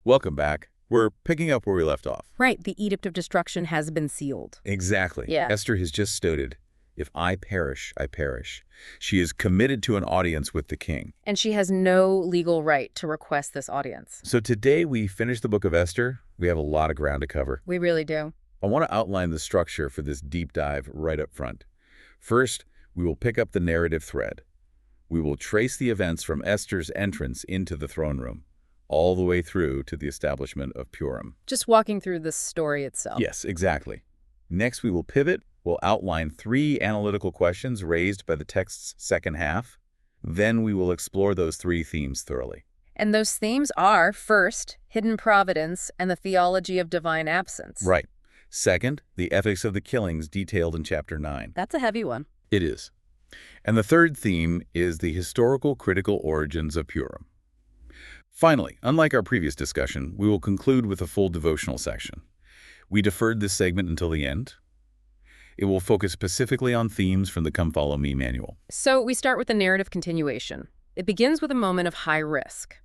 Welcome back. We're picking up where we left off. Right, the Edict of Destruction has been sealed. Exactly. Yeah. Esther has just stated, if I perish, I perish. She is committed to an audience with the king. And she has no legal right to request this audience. So today we finish the book of Esther. We have a lot of ground to cover. We really do. I want to outline the structure for this deep dive right up front. First, we will pick up the narrative thread. We will trace the events from Esther's entrance into the throne room, all the way through to the establishment of Purim. Just walking through the story itself. Yes, exactly. Next, we will pivot. We'll outline 3 analytical questions raised by the text's second half. Then we will explore those 3 themes thoroughly. And those themes are, first, hidden providence and the theology of divine absence. Right. Second, the ethics of the killings detailed in Chapter 9. That's a heavy one. It is. And the third theme is the historical critical origins of Purim. Finally, unlike our previous discussion, we will conclude with a full devotional section. We deferred this segment until the end. It will focus specifically on themes from the Come Follow Me manual. So we start with the narrative continuation. It begins with a moment of high risk.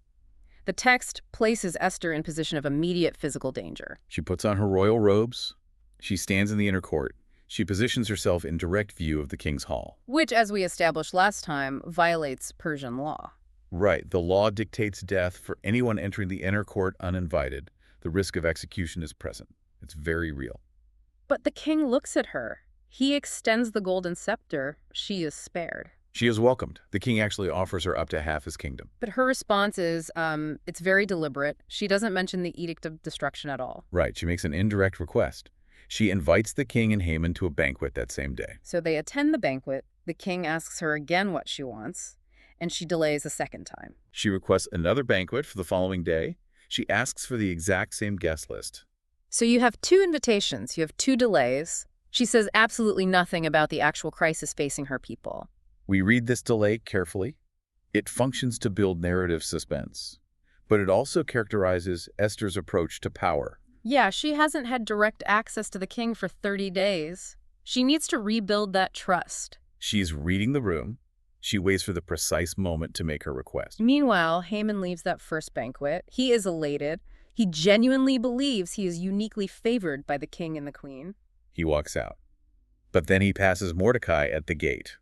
The text places Esther in position of immediate physical danger. She puts on her royal robes. She stands in the inner court. She positions herself in direct view of the king's hall. Which, as we established last time, violates Persian law. Right. The law dictates death for anyone entering the inner court uninvited. The risk of execution is present. It's very real. But the king looks at her. He extends the golden scepter. She is spared. She is welcomed. The king actually offers her up to half his kingdom. But her response is, it's very deliberate. She doesn't mention the Edict of Destruction at all. Right. She makes an indirect request. She invites the king and Haman to a banquet that same day. So they attend the banquet. The king asks her again what she wants, and she delays a second time. She requests another banquet for the following day. She asks for the exact same guest list. So you have 2 invitations. You have 2 delays. She says absolutely nothing about the actual crisis facing her people. We read this delay carefully. It functions to build narrative suspense, but it also characterizes Esther's approach to power. Yeah, she hasn't had direct access to the king for 30 days. She needs to rebuild that trust. She's reading the room. She waits for the precise moment to make her request. Meanwhile, Haman leaves that first banquet. He is elated. He genuinely believes he is uniquely favored by the king and the queen. He walks out. But then he passes Mordecai at the gate,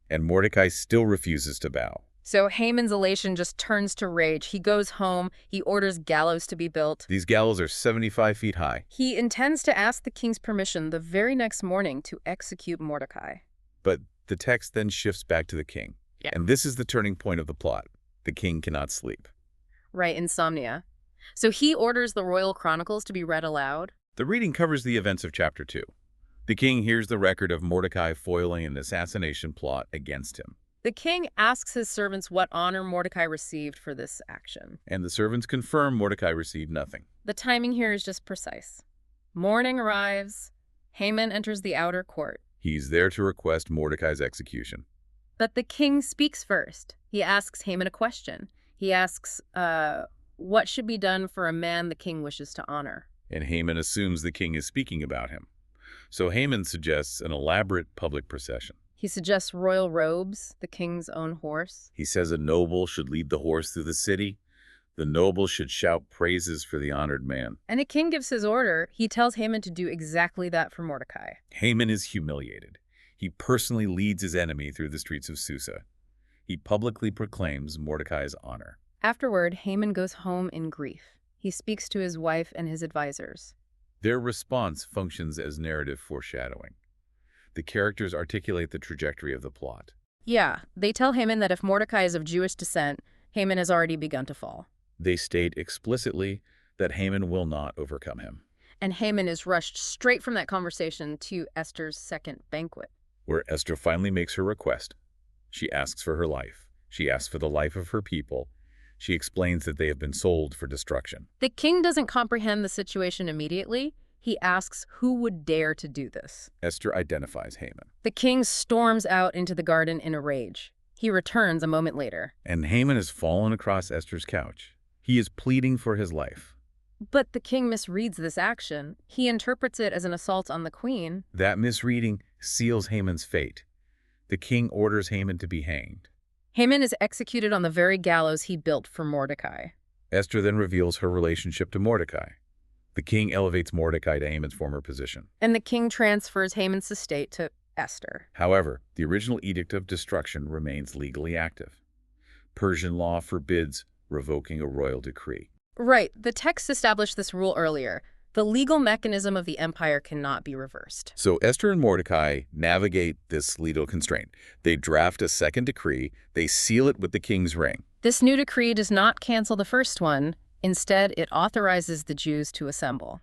and Mordecai still refuses to bow. So Haman's elation just turns to rage. He goes home. He orders gallows to be built. These gallows are 75 feet high. He intends to ask the king's permission the very next morning to execute Mordecai. But the text then shifts back to the king. Yeah. And this is the turning point of the plot. The king cannot sleep. Right, insomnia. So he orders the royal chronicles to be read aloud. The reading covers the events of Chapter 2. The king hears the record of Mordecai foiling an assassination plot against him. The king asks his servants what honor Mordecai received for this action. And the servants confirm Mordecai received nothing. The timing here is just precise. Morning arrives. Haman enters the outer court. He's there to request Mordecai's execution. But the king speaks first. He asks Haman a question. He asks, what should be done for a man the king wishes to honor? And Haman assumes the king is speaking about him. So Haman suggests an elaborate public procession. He suggests royal robes, the king's own horse. He says a noble should lead the horse through the city. The noble should shout praises for the honored man. And the king gives his order. He tells Haman to do exactly that for Mordecai. Haman is humiliated. He personally leads his enemy through the streets of Susa. He publicly proclaims Mordecai's honor. Afterward, Haman goes home in grief. He speaks to his wife and his advisors. Their response functions as narrative foreshadowing. The characters articulate the trajectory of the plot. Yeah, they tell Haman that if Mordecai is of Jewish descent, Haman has already begun to fall. They state explicitly that Haman will not overcome him. And Haman is rushed straight from that conversation to Esther's second banquet, where Esther finally makes her request. She asks for her life. She asks for the life of her people. She explains that they have been sold for destruction. The king doesn't comprehend the situation immediately. He asks who would dare to do this. Esther identifies Haman. The king storms out into the garden in a rage. He returns a moment later. And Haman has fallen across Esther's couch. He is pleading for his life. But the king misreads this action. He interprets it as an assault on the queen. That misreading seals Haman's fate. The king orders Haman to be hanged. Haman is executed on the very gallows he built for Mordecai. Esther then reveals her relationship to Mordecai. The king elevates Mordecai to Haman's former position. And the king transfers Haman's estate to Esther. However, the original edict of destruction remains legally active. Persian law forbids revoking a royal decree. Right, the text established this rule earlier. The legal mechanism of the empire cannot be reversed. So Esther and Mordecai navigate this legal constraint. They draft a second decree. They seal it with the king's ring. This new decree does not cancel the first one. Instead, it authorizes the Jews to assemble.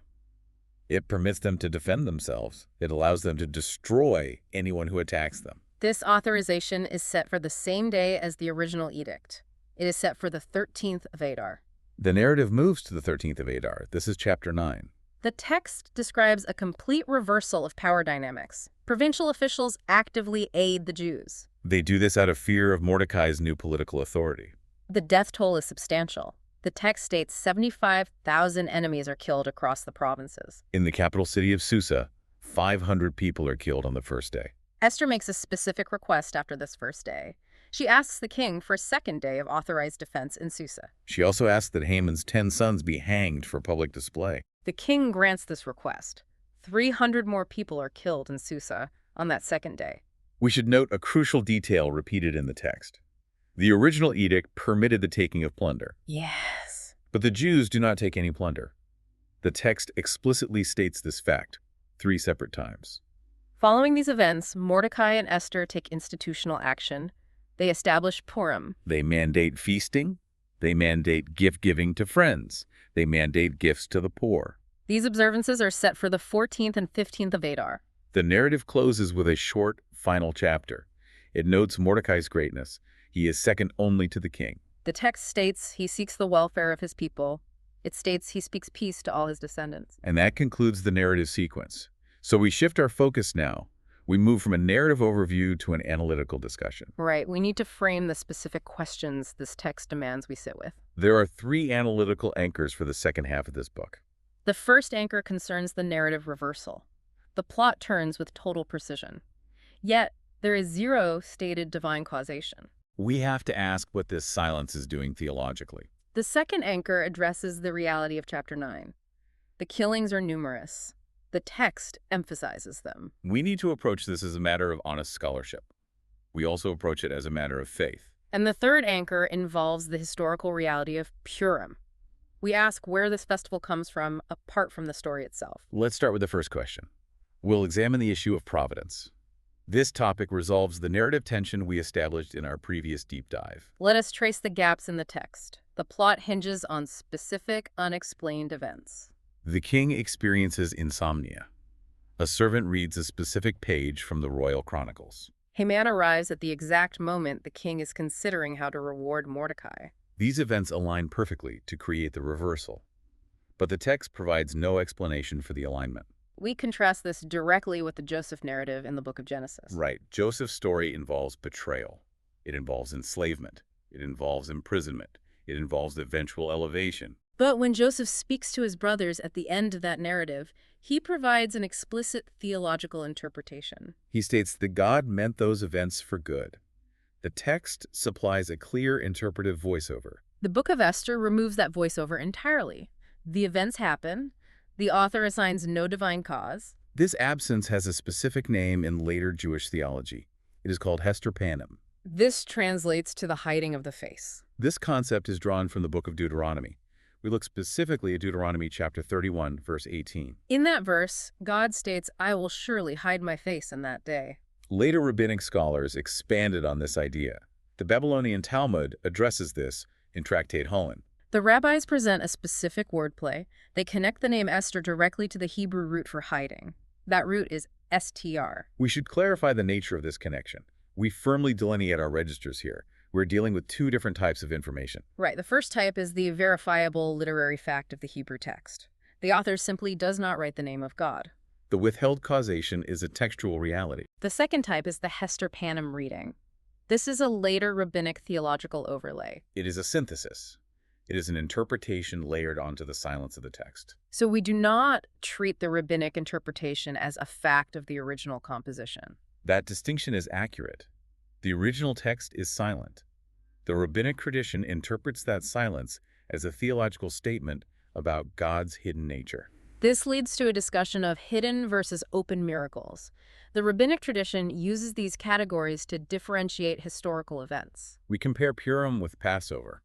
It permits them to defend themselves. It allows them to destroy anyone who attacks them. This authorization is set for the same day as the original edict. It is set for the 13th of Adar. The narrative moves to the 13th of Adar. This is chapter 9. The text describes a complete reversal of power dynamics. Provincial officials actively aid the Jews. They do this out of fear of Mordecai's new political authority. The death toll is substantial. The text states 75,000 enemies are killed across the provinces. In the capital city of Susa, 500 people are killed on the first day. Esther makes a specific request after this first day. She asks the king for a second day of authorized defense in Susa. She also asks that Haman's 10 sons be hanged for public display. The king grants this request. 300 more people are killed in Susa on that second day. We should note a crucial detail repeated in the text. The original edict permitted the taking of plunder. Yes. But the Jews do not take any plunder. The text explicitly states this fact 3 separate times. Following these events, Mordecai and Esther take institutional action. They establish Purim. They mandate feasting. They mandate gift-giving to friends. They mandate gifts to the poor. These observances are set for the 14th and 15th of Adar. The narrative closes with a short, final chapter. It notes Mordecai's greatness. He is second only to the king. The text states he seeks the welfare of his people. It states he speaks peace to all his descendants. And that concludes the narrative sequence. So we shift our focus now. We move from a narrative overview to an analytical discussion. Right. We need to frame the specific questions this text demands we sit with. There are 3 analytical anchors for the second half of this book. The first anchor concerns the narrative reversal. The plot turns with total precision. Yet, there is 0 stated divine causation. We have to ask what this silence is doing theologically. The second anchor addresses the reality of chapter 9. The killings are numerous. The text emphasizes them. We need to approach this as a matter of honest scholarship. We also approach it as a matter of faith. And the third anchor involves the historical reality of Purim. We ask where this festival comes from, apart from the story itself. Let's start with the first question. We'll examine the issue of providence. This topic resolves the narrative tension we established in our previous deep dive. Let us trace the gaps in the text. The plot hinges on specific, unexplained events. The king experiences insomnia. A servant reads a specific page from the royal chronicles. Haman arrives at the exact moment the king is considering how to reward Mordecai. These events align perfectly to create the reversal. But the text provides no explanation for the alignment. We contrast this directly with the Joseph narrative in the book of Genesis. Right. Joseph's story involves betrayal. It involves enslavement. It involves imprisonment. It involves eventual elevation. But when Joseph speaks to his brothers at the end of that narrative, he provides an explicit theological interpretation. He states that God meant those events for good. The text supplies a clear interpretive voiceover. The book of Esther removes that voiceover entirely. The events happen. The author assigns no divine cause. This absence has a specific name in later Jewish theology. It is called Hester Panem. This translates to the hiding of the face. This concept is drawn from the book of Deuteronomy. We look specifically at Deuteronomy chapter 31, verse 18. In that verse, God states, "I will surely hide my face in that day." Later rabbinic scholars expanded on this idea. The Babylonian Talmud addresses this in Tractate Hohen. The rabbis present a specific wordplay. They connect the name Esther directly to the Hebrew root for hiding. That root is str. We should clarify the nature of this connection. We firmly delineate our registers here. We're dealing with 2 different types of information. Right. The first type is the verifiable literary fact of the Hebrew text. The author simply does not write the name of God. The withheld causation is a textual reality. The second type is the Hester Panem reading. This is a later rabbinic theological overlay. It is a synthesis. It is an interpretation layered onto the silence of the text. So we do not treat the rabbinic interpretation as a fact of the original composition. That distinction is accurate. The original text is silent. The rabbinic tradition interprets that silence as a theological statement about God's hidden nature. This leads to a discussion of hidden versus open miracles. The rabbinic tradition uses these categories to differentiate historical events. We compare Purim with Passover.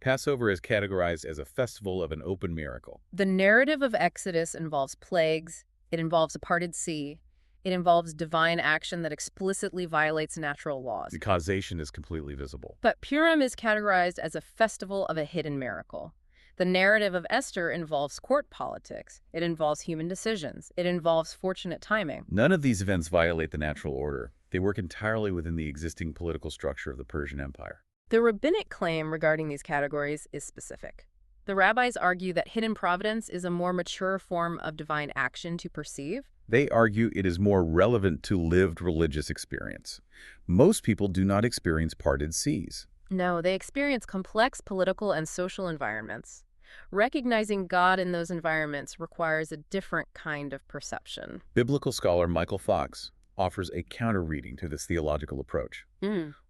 Passover is categorized as a festival of an open miracle. The narrative of Exodus involves plagues, it involves a parted sea, it involves divine action that explicitly violates natural laws. The causation is completely visible. But Purim is categorized as a festival of a hidden miracle. The narrative of Esther involves court politics. It involves human decisions. It involves fortunate timing. None of these events violate the natural order. They work entirely within the existing political structure of the Persian Empire. The rabbinic claim regarding these categories is specific. The rabbis argue that hidden providence is a more mature form of divine action to perceive. They argue it is more relevant to lived religious experience. Most people do not experience parted seas. No, they experience complex political and social environments. Recognizing God in those environments requires a different kind of perception. Biblical scholar Michael Fox offers a counter-reading to this theological approach.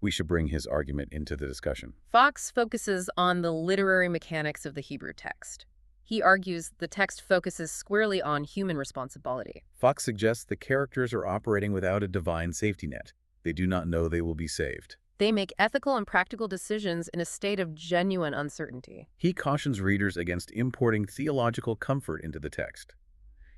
We should bring his argument into the discussion. Fox focuses on the literary mechanics of the Hebrew text. He argues the text focuses squarely on human responsibility. Fox suggests the characters are operating without a divine safety net. They do not know they will be saved. They make ethical and practical decisions in a state of genuine uncertainty. He cautions readers against importing theological comfort into the text.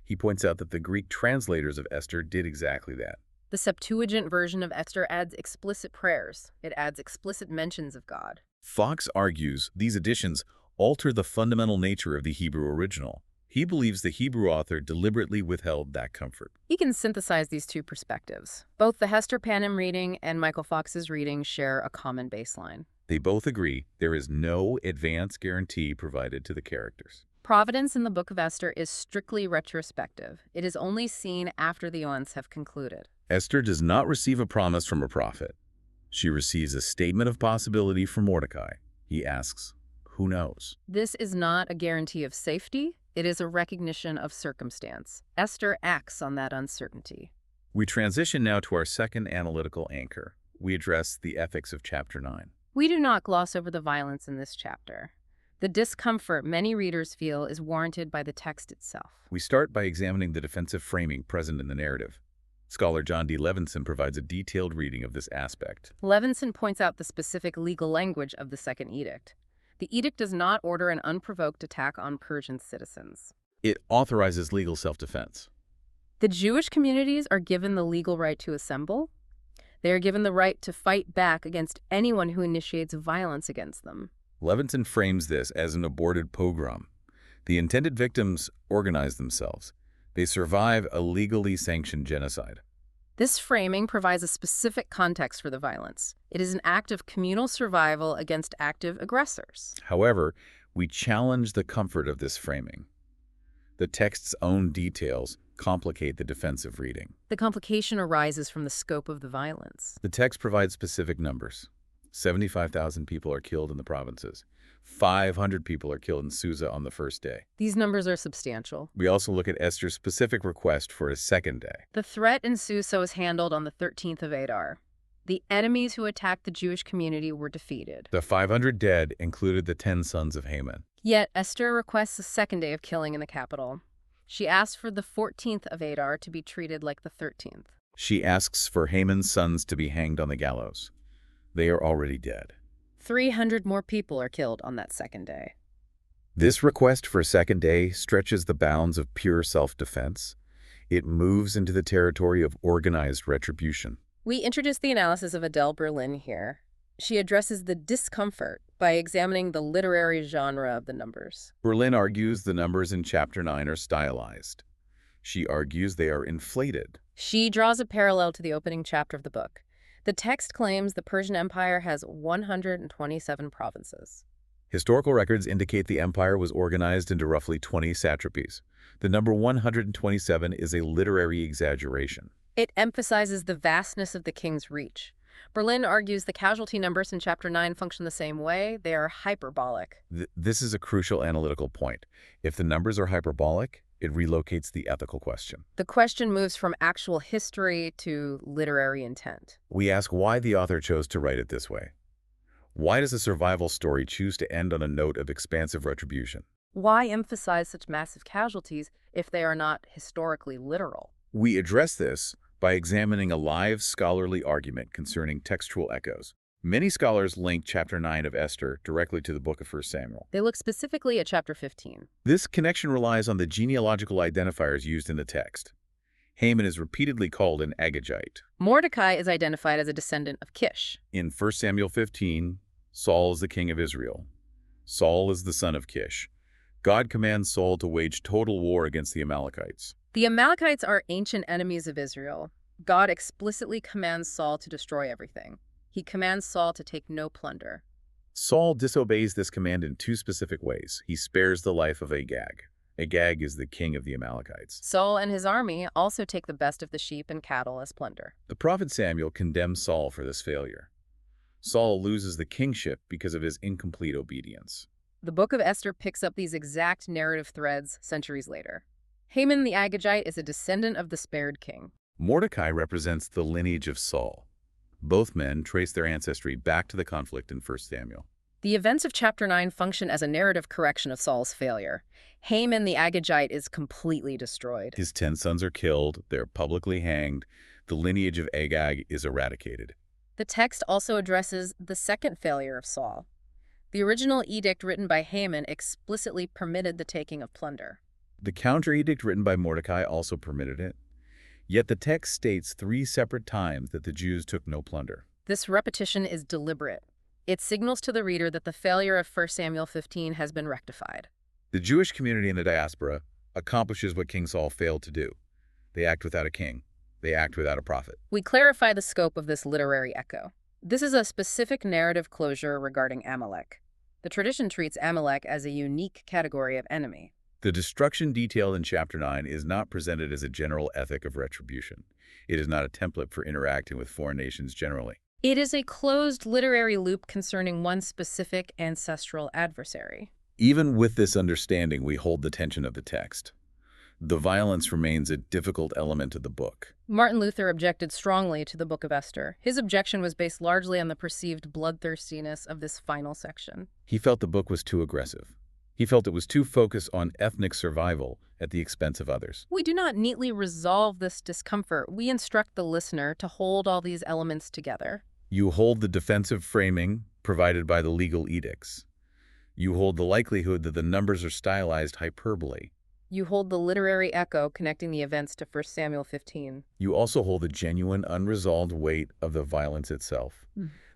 He points out that the Greek translators of Esther did exactly that. The Septuagint version of Esther adds explicit prayers. It adds explicit mentions of God. Fox argues these additions alter the fundamental nature of the Hebrew original. He believes the Hebrew author deliberately withheld that comfort. He can synthesize these two perspectives. Both the Hester Panem reading and Michael Fox's reading share a common baseline. They both agree there is no advance guarantee provided to the characters. Providence in the Book of Esther is strictly retrospective. It is only seen after the events have concluded. Esther does not receive a promise from a prophet. She receives a statement of possibility from Mordecai. He asks, "Who knows?" This is not a guarantee of safety. It is a recognition of circumstance. Esther acts on that uncertainty. We transition now to our second analytical anchor. We address the ethics of Chapter 9. We do not gloss over the violence in this chapter. The discomfort many readers feel is warranted by the text itself. We start by examining the defensive framing present in the narrative. Scholar John D. Levinson provides a detailed reading of this aspect. Levinson points out the specific legal language of the Second Edict. The edict does not order an unprovoked attack on Persian citizens. It authorizes legal self-defense. The Jewish communities are given the legal right to assemble. They are given the right to fight back against anyone who initiates violence against them. Levinson frames this as an aborted pogrom. The intended victims organize themselves. They survive a legally sanctioned genocide. This framing provides a specific context for the violence. It is an act of communal survival against active aggressors. However, we challenge the comfort of this framing. The text's own details complicate the defensive reading. The complication arises from the scope of the violence. The text provides specific numbers. 75,000 people are killed in the provinces. 500 people are killed in Susa on the first day. These numbers are substantial. We also look at Esther's specific request for a second day. The threat in Susa was handled on the 13th of Adar. The enemies who attacked the Jewish community were defeated. The 500 dead included the 10 sons of Haman. Yet Esther requests a second day of killing in the capital. She asks for the 14th of Adar to be treated like the 13th. She asks for Haman's sons to be hanged on the gallows. They are already dead. 300 more people are killed on that second day. This request for a second day stretches the bounds of pure self-defense. It moves into the territory of organized retribution. We introduce the analysis of Adele Berlin here. She addresses the discomfort by examining the literary genre of the numbers. Berlin argues the numbers in Chapter 9 are stylized. She argues they are inflated. She draws a parallel to the opening chapter of the book. The text claims the Persian Empire has 127 provinces. Historical records indicate the empire was organized into roughly 20 satrapies. The number 127 is a literary exaggeration. It emphasizes the vastness of the king's reach. Berlin argues the casualty numbers in Chapter 9 function the same way. They are hyperbolic. This is a crucial analytical point. If the numbers are hyperbolic, it relocates the ethical question. The question moves from actual history to literary intent. We ask why the author chose to write it this way. Why does a survival story choose to end on a note of expansive retribution? Why emphasize such massive casualties if they are not historically literal? We address this by examining a live scholarly argument concerning textual echoes. Many scholars link chapter 9 of Esther directly to the book of 1 Samuel. They look specifically at chapter 15. This connection relies on the genealogical identifiers used in the text. Haman is repeatedly called an Agagite. Mordecai is identified as a descendant of Kish. In 1 Samuel 15, Saul is the king of Israel. Saul is the son of Kish. God commands Saul to wage total war against the Amalekites. The Amalekites are ancient enemies of Israel. God explicitly commands Saul to destroy everything. He commands Saul to take no plunder. Saul disobeys this command in two specific ways. He spares the life of Agag. Agag is the king of the Amalekites. Saul and his army also take the best of the sheep and cattle as plunder. The prophet Samuel condemns Saul for this failure. Saul loses the kingship because of his incomplete obedience. The book of Esther picks up these exact narrative threads centuries later. Haman the Agagite is a descendant of the spared king. Mordecai represents the lineage of Saul. Both men trace their ancestry back to the conflict in 1 Samuel. The events of chapter 9 function as a narrative correction of Saul's failure. Haman the Agagite is completely destroyed. His 10 sons are killed, they're publicly hanged, the lineage of Agag is eradicated. The text also addresses the second failure of Saul. The original edict written by Haman explicitly permitted the taking of plunder. The counter-edict written by Mordecai also permitted it. Yet the text states 3 separate times that the Jews took no plunder. This repetition is deliberate. It signals to the reader that the failure of 1 Samuel 15 has been rectified. The Jewish community in the diaspora accomplishes what King Saul failed to do. They act without a king. They act without a prophet. We clarify the scope of this literary echo. This is a specific narrative closure regarding Amalek. The tradition treats Amalek as a unique category of enemy. The destruction detailed in chapter 9 is not presented as a general ethic of retribution. It is not a template for interacting with foreign nations generally. It is a closed literary loop concerning one specific ancestral adversary. Even with this understanding, we hold the tension of the text. The violence remains a difficult element of the book. Martin Luther objected strongly to the Book of Esther. His objection was based largely on the perceived bloodthirstiness of this final section. He felt the book was too aggressive. He felt it was too focused on ethnic survival at the expense of others. We do not neatly resolve this discomfort. We instruct the listener to hold all these elements together. You hold the defensive framing provided by the legal edicts. You hold the likelihood that the numbers are stylized hyperbole. You hold the literary echo connecting the events to 1 Samuel 15. You also hold the genuine, unresolved weight of the violence itself.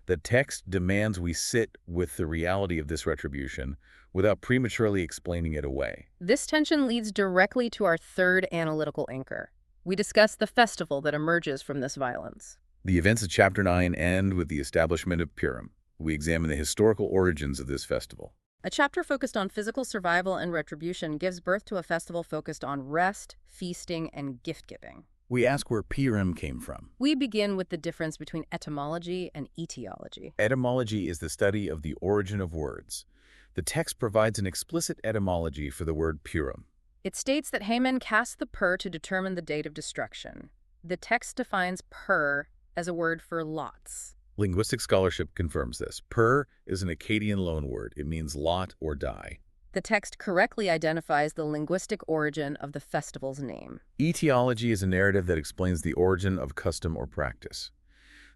The text demands we sit with the reality of this retribution without prematurely explaining it away. This tension leads directly to our third analytical anchor. We discuss the festival that emerges from this violence. The events of chapter 9 end with the establishment of Purim. We examine the historical origins of this festival. A chapter focused on physical survival and retribution gives birth to a festival focused on rest, feasting, and gift-giving. We ask where Purim came from. We begin with the difference between etymology and etiology. Etymology is the study of the origin of words. The text provides an explicit etymology for the word Purim. It states that Haman cast the pur to determine the date of destruction. The text defines pur as a word for lots. Linguistic scholarship confirms this. Pur is an Akkadian loanword. It means lot or die. The text correctly identifies the linguistic origin of the festival's name. Etiology is a narrative that explains the origin of custom or practice.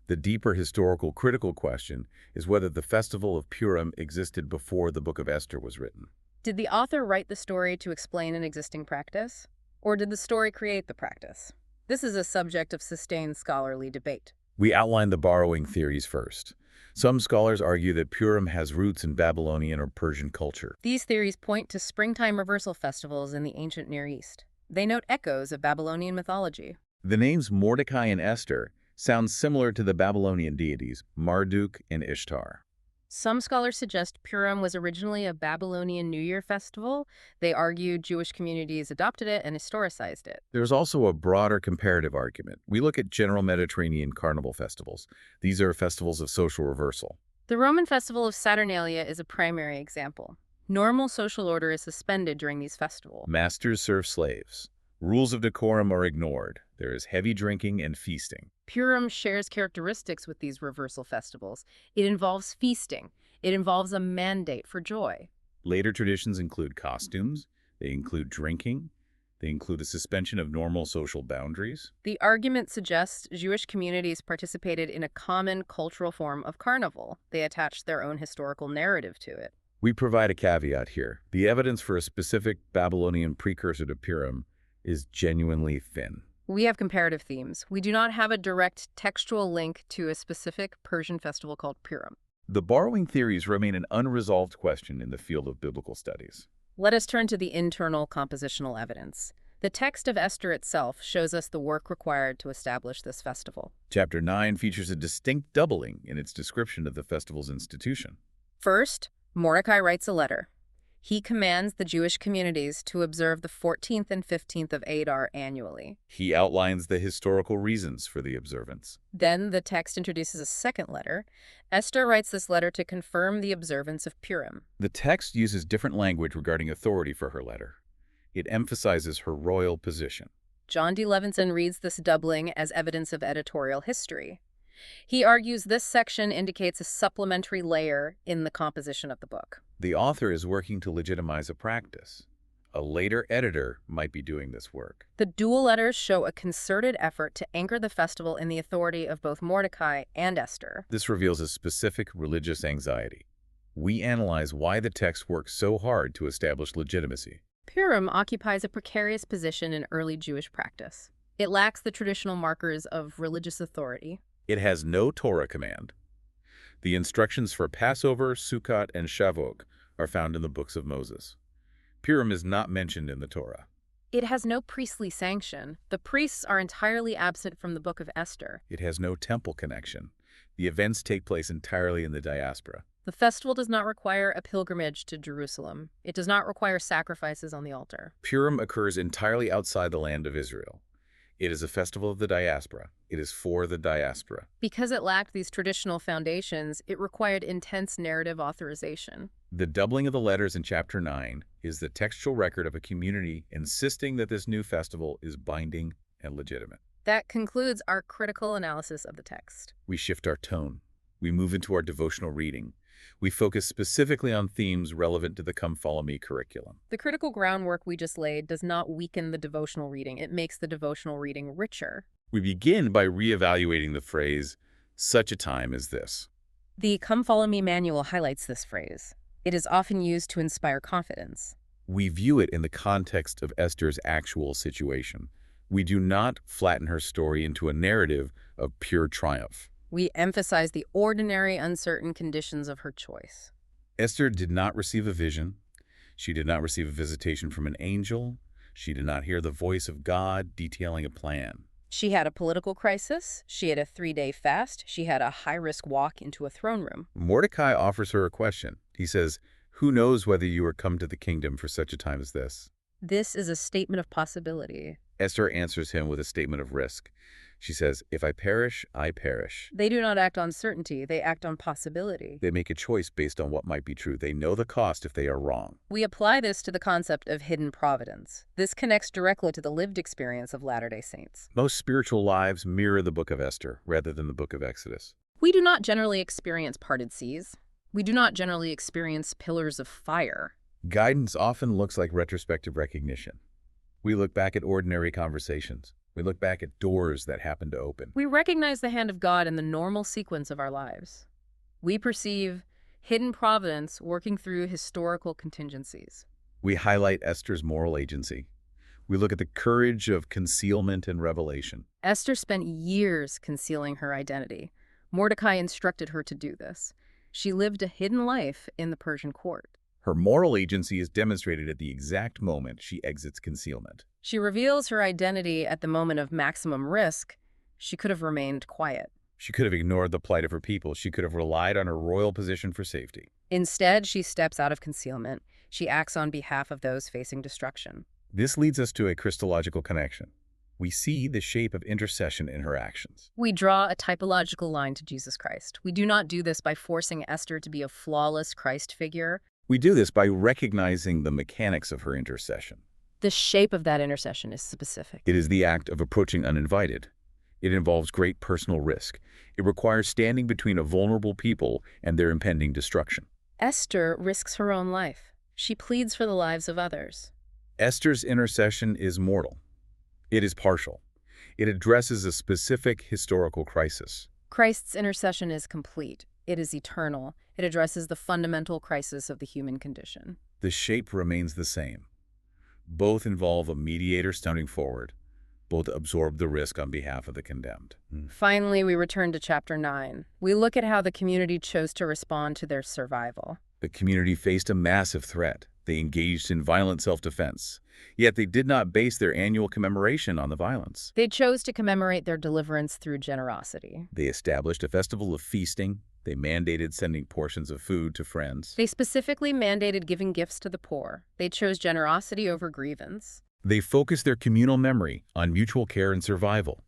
The deeper historical critical question is whether the festival of Purim existed before the book of Esther was written. Did the author write the story to explain an existing practice? Or did the story create the practice? This is a subject of sustained scholarly debate. We outline the borrowing theories first. Some scholars argue that Purim has roots in Babylonian or Persian culture. These theories point to springtime reversal festivals in the ancient Near East. They note echoes of Babylonian mythology. The names Mordecai and Esther sound similar to the Babylonian deities Marduk and Ishtar. Some scholars suggest Purim was originally a Babylonian New Year festival. They argue Jewish communities adopted it and historicized it. There's also a broader comparative argument. We look at general Mediterranean carnival festivals. These are festivals of social reversal. The Roman festival of Saturnalia is a primary example. Normal social order is suspended during these festivals. Masters serve slaves. Rules of decorum are ignored. There is heavy drinking and feasting. Purim shares characteristics with these reversal festivals. It involves feasting. It involves a mandate for joy. Later traditions include costumes, they include drinking, they include a suspension of normal social boundaries. The argument suggests Jewish communities participated in a common cultural form of carnival. They attached their own historical narrative to it. We provide a caveat here. The evidence for a specific Babylonian precursor to Purim is genuinely thin. We have comparative themes. We do not have a direct textual link to a specific Persian festival called Purim. The borrowing theories remain an unresolved question in the field of biblical studies. Let us turn to the internal compositional evidence. The text of Esther itself shows us the work required to establish this festival. Chapter 9 features a distinct doubling in its description of the festival's institution. First, Mordecai writes a letter. He commands the Jewish communities to observe the 14th and 15th of Adar annually. He outlines the historical reasons for the observance. Then the text introduces a second letter. Esther writes this letter to confirm the observance of Purim. The text uses different language regarding authority for her letter. It emphasizes her royal position. John D. Levinson reads this doubling as evidence of editorial history. He argues this section indicates a supplementary layer in the composition of the book. The author is working to legitimize a practice. A later editor might be doing this work. The dual letters show a concerted effort to anchor the festival in the authority of both Mordecai and Esther. This reveals a specific religious anxiety. We analyze why the text works so hard to establish legitimacy. Purim occupies a precarious position in early Jewish practice. It lacks the traditional markers of religious authority. It has no Torah command. The instructions for Passover, Sukkot, and Shavuot are found in the books of Moses. Purim is not mentioned in the Torah. It has no priestly sanction. The priests are entirely absent from the book of Esther. It has no temple connection. The events take place entirely in the diaspora. The festival does not require a pilgrimage to Jerusalem. It does not require sacrifices on the altar. Purim occurs entirely outside the land of Israel. It is a festival of the diaspora. It is for the diaspora. Because it lacked these traditional foundations, it required intense narrative authorization. The doubling of the letters in chapter 9 is the textual record of a community insisting that this new festival is binding and legitimate. That concludes our critical analysis of the text. We shift our tone. We move into our devotional reading. We focus specifically on themes relevant to the Come Follow Me curriculum. The critical groundwork we just laid does not weaken the devotional reading. It makes the devotional reading richer. We begin by reevaluating the phrase, such a time as this. The Come Follow Me manual highlights this phrase. It is often used to inspire confidence. We view it in the context of Esther's actual situation. We do not flatten her story into a narrative of pure triumph. We emphasize the ordinary, uncertain conditions of her choice. Esther did not receive a vision. She did not receive a visitation from an angel. She did not hear the voice of God detailing a plan. She had a political crisis. She had a 3-day fast. She had a high-risk walk into a throne room. Mordecai offers her a question. He says, "Who knows whether you are come to the kingdom for such a time as this?" This is a statement of possibility. Esther answers him with a statement of risk. She says, "If I perish, I perish." They do not act on certainty. They act on possibility. They make a choice based on what might be true. They know the cost if they are wrong. We apply this to the concept of hidden providence. This connects directly to the lived experience of Latter-day Saints. Most spiritual lives mirror the book of Esther rather than the book of Exodus. We do not generally experience parted seas. We do not generally experience pillars of fire. Guidance often looks like retrospective recognition. We look back at ordinary conversations. We look back at doors that happen to open. We recognize the hand of God in the normal sequence of our lives. We perceive hidden providence working through historical contingencies. We highlight Esther's moral agency. We look at the courage of concealment and revelation. Esther spent years concealing her identity. Mordecai instructed her to do this. She lived a hidden life in the Persian court. Her moral agency is demonstrated at the exact moment she exits concealment. She reveals her identity at the moment of maximum risk. She could have remained quiet. She could have ignored the plight of her people. She could have relied on her royal position for safety. Instead, she steps out of concealment. She acts on behalf of those facing destruction. This leads us to a Christological connection. We see the shape of intercession in her actions. We draw a typological line to Jesus Christ. We do not do this by forcing Esther to be a flawless Christ figure. We do this by recognizing the mechanics of her intercession. The shape of that intercession is specific. It is the act of approaching uninvited. It involves great personal risk. It requires standing between a vulnerable people and their impending destruction. Esther risks her own life. She pleads for the lives of others. Esther's intercession is mortal. It is partial. It addresses a specific historical crisis. Christ's intercession is complete. It is eternal. It addresses the fundamental crisis of the human condition. The shape remains the same. Both involve a mediator stepping forward. Both absorb the risk on behalf of the condemned. Finally, we return to Chapter 9. We look at how the community chose to respond to their survival. The community faced a massive threat. They engaged in violent self-defense. Yet they did not base their annual commemoration on the violence. They chose to commemorate their deliverance through generosity. They established a festival of feasting. They mandated sending portions of food to friends. They specifically mandated giving gifts to the poor. They chose generosity over grievance. They focused their communal memory on mutual care and survival.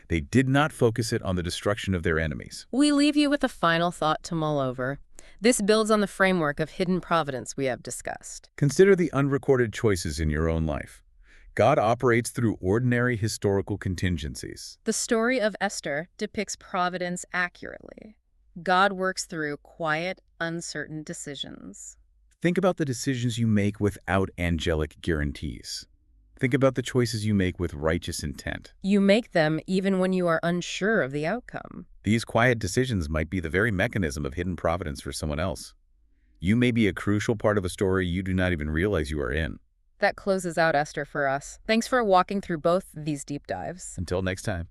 They did not focus it on the destruction of their enemies. We leave you with a final thought to mull over. This builds on the framework of hidden providence we have discussed. Consider the unrecorded choices in your own life. God operates through ordinary historical contingencies. The story of Esther depicts providence accurately. God works through quiet, uncertain decisions. Think about the decisions you make without angelic guarantees. Think about the choices you make with righteous intent. You make them even when you are unsure of the outcome. These quiet decisions might be the very mechanism of hidden providence for someone else. You may be a crucial part of a story you do not even realize you are in. That closes out Esther for us. Thanks for walking through both these deep dives. Until next time.